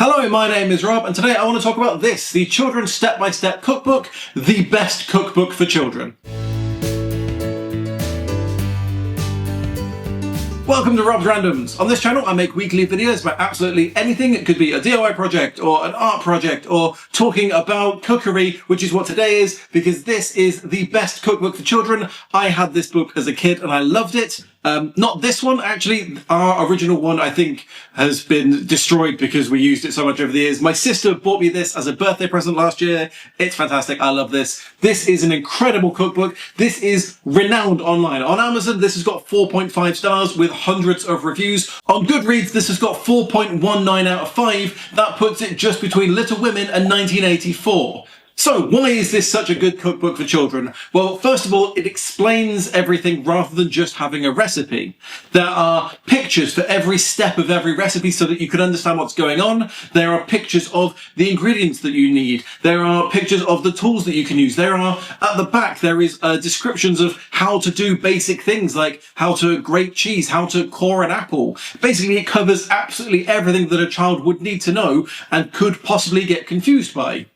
Hello, my name is Rob, and today I want to talk about this, the Children's Step-by-Step Cookbook, the best cookbook for children. Welcome to Rob's Randoms. On this channel I make weekly videos about absolutely anything. It could be a DIY project or an art project or talking about cookery, which is what today is, because this is the best cookbook for children. I had this book as a kid and I loved it. Not this one, actually. Our original one, I think, has been destroyed because we used it so much over the years. My sister bought me this as a birthday present last year. It's fantastic. I love this. This is an incredible cookbook. This is renowned online. On Amazon, this has got 4.5 stars with hundreds of reviews. On Goodreads, this has got 4.19 out of 5. That puts it just between Little Women and 1984. So, why is this such a good cookbook for children? Well, first of all, it explains everything rather than just having a recipe. There are pictures for every step of every recipe so that you can understand what's going on. There are pictures of the ingredients that you need. There are pictures of the tools that you can use. There are, at the back, there is descriptions of how to do basic things like how to grate cheese, how to core an apple. Basically, it covers absolutely everything that a child would need to know and could possibly get confused by.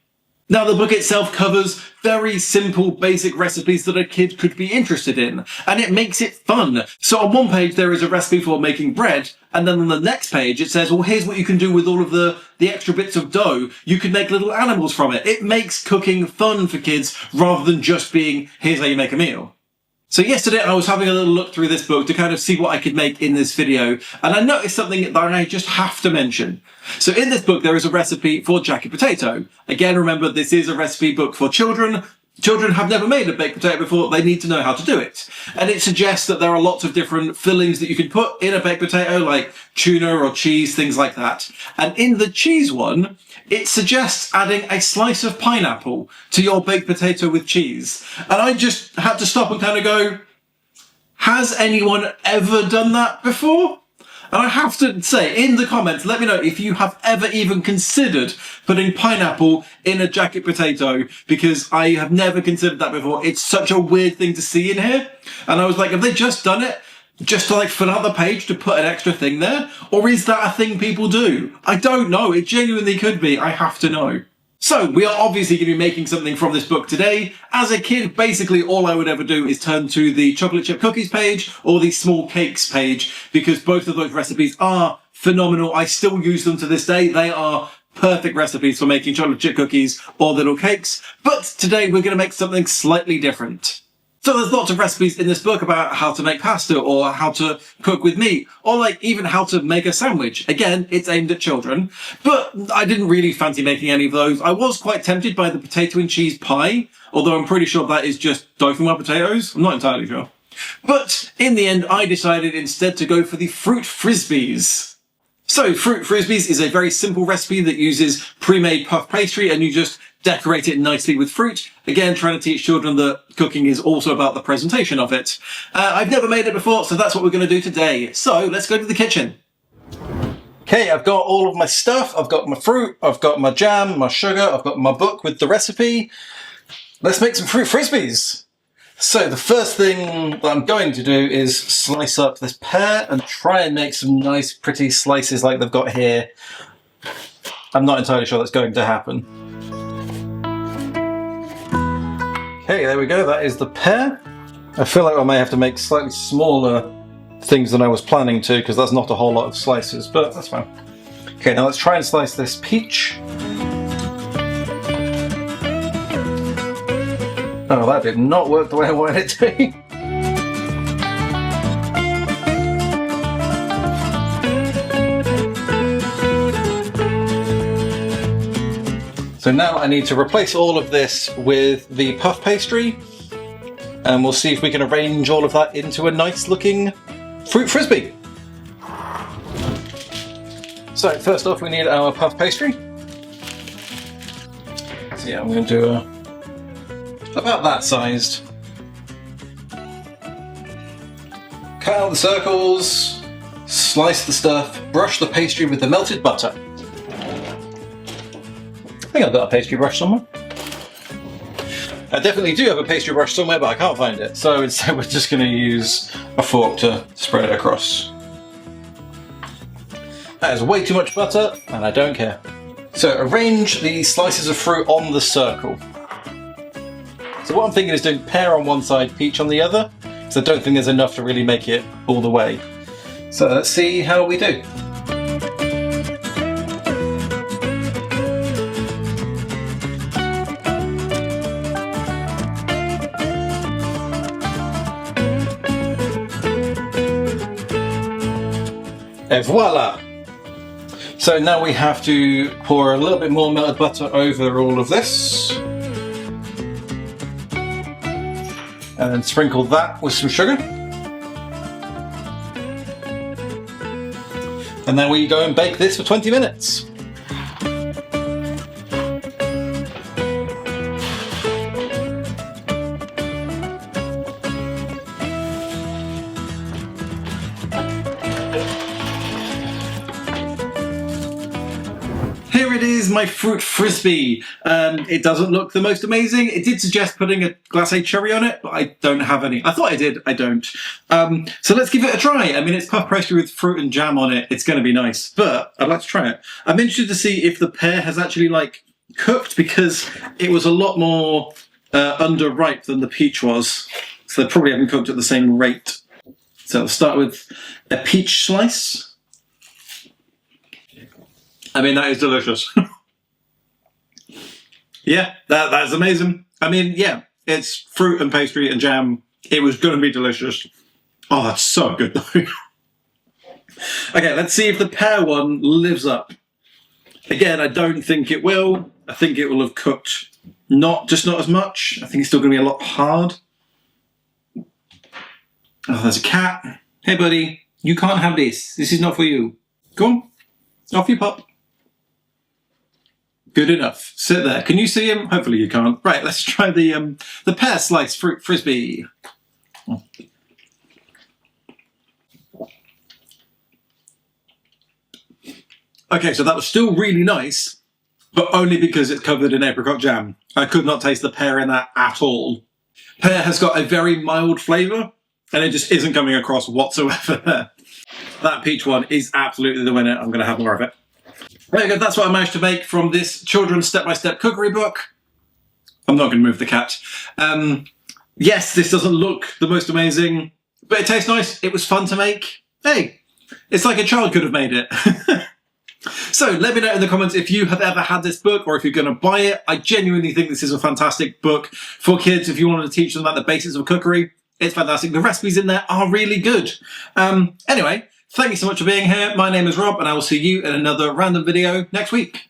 Now, the book itself covers very simple, basic recipes that a kid could be interested in, and it makes it fun. So on one page, there is a recipe for making bread, and then on the next page, it says, well, here's what you can do with all of the extra bits of dough. You can make little animals from it. It makes cooking fun for kids rather than just being, here's how you make a meal. So yesterday I was having a little look through this book to kind of see what I could make in this video, and I noticed something that I just have to mention. So in this book there is a recipe for jacket potato. Again, remember, this is a recipe book for children. Children have never made a baked potato before, they need to know how to do it. And it suggests that there are lots of different fillings that you can put in a baked potato, like tuna or cheese, things like that. And in the cheese one, it suggests adding a slice of pineapple to your baked potato with cheese. And I just had to stop and kind of go, has anyone ever done that before? And I have to say, in the comments, let me know if you have ever even considered putting pineapple in a jacket potato, because I have never considered that before. It's such a weird thing to see in here. And I was like, have they just done it just to like fill out the page to put an extra thing there? Or is that a thing people do? I don't know. It genuinely could be. I have to know. So, we are obviously going to be making something from this book today. As a kid, basically all I would ever do is turn to the chocolate chip cookies page or the small cakes page, because both of those recipes are phenomenal. I still use them to this day. They are perfect recipes for making chocolate chip cookies or little cakes. But today we're going to make something slightly different. So there's lots of recipes in this book about how to make pasta or how to cook with meat, or like even how to make a sandwich. Again, it's aimed at children, but I didn't really fancy making any of those. I was quite tempted by the potato and cheese pie, although I'm pretty sure that is just dough from our potatoes. I'm not entirely sure. But in the end, I decided instead to go for the fruit frisbees. So fruit frisbees is a very simple recipe that uses pre-made puff pastry, and you just decorate it nicely with fruit. Again, trying to teach children that cooking is also about the presentation of it. I've never made it before, so that's what we're going to do today. So let's go to the kitchen. Okay, I've got all of my stuff. I've got my fruit, I've got my jam, my sugar, I've got my book with the recipe. Let's make some fruit frisbees. So the first thing that I'm going to do is slice up this pear and try and make some nice pretty slices like they've got here. I'm not entirely sure that's going to happen. Okay, there we go, that is the pear. I feel like I may have to make slightly smaller things than I was planning to, because that's not a whole lot of slices, but that's fine. Okay, now let's try and slice this peach. Oh, that did not work the way I wanted it to. So now I need to replace all of this with the puff pastry, and we'll see if we can arrange all of that into a nice looking fruit frisbee. So first off we need our puff pastry. So yeah, I'm going to do about that sized. Cut out the circles, slice the stuff, brush the pastry with the melted butter. I think I've got a pastry brush somewhere. I definitely do have a pastry brush somewhere, but I can't find it. So instead we're just going to use a fork to spread it across. That is way too much butter, and I don't care. So arrange the slices of fruit on the circle. So what I'm thinking is doing pear on one side, peach on the other, because I don't think there's enough to really make it all the way. So let's see how we do. Et voila! So now we have to pour a little bit more melted butter over all of this. And then sprinkle that with some sugar. And then we go and bake this for 20 minutes. Here it is, my fruit frisbee. It doesn't look the most amazing. It did suggest putting a glacé cherry on it, but I don't have any. I thought I did, I don't. So let's give it a try. I mean, it's puff pastry with fruit and jam on it. It's going to be nice, but I'd like to try it. I'm interested to see if the pear has actually like cooked, because it was a lot more underripe than the peach was. So they probably haven't cooked at the same rate. So I'll start with a peach slice. I mean, that is delicious. Yeah, that's amazing. I mean, yeah, it's fruit and pastry and jam. It was going to be delicious. Oh, that's so good though. Okay, let's see if the pear one lives up. Again, I don't think it will. I think it will have cooked just not as much. I think it's still going to be a lot hard. Oh, there's a cat. Hey, buddy, you can't have this. This is not for you. Go on, off you pop. Good enough. Sit there. Can you see him? Hopefully you can't. Right, let's try the pear slice fruit frisbee. Okay, so that was still really nice, but only because it's covered in apricot jam. I could not taste the pear in that at all. Pear has got a very mild flavour, and it just isn't coming across whatsoever there. That peach one is absolutely the winner. I'm going to have more of it. There you go, that's what I managed to make from this children's step-by-step cookery book. I'm not going to move the cat. Yes, this doesn't look the most amazing, but it tastes nice. It was fun to make. Hey, it's like a child could have made it. So let me know in the comments if you have ever had this book or if you're going to buy it. I genuinely think this is a fantastic book for kids if you want to teach them about the basics of cookery. It's fantastic. The recipes in there are really good. Anyway, thank you so much for being here. My name is Rob, and I will see you in another random video next week.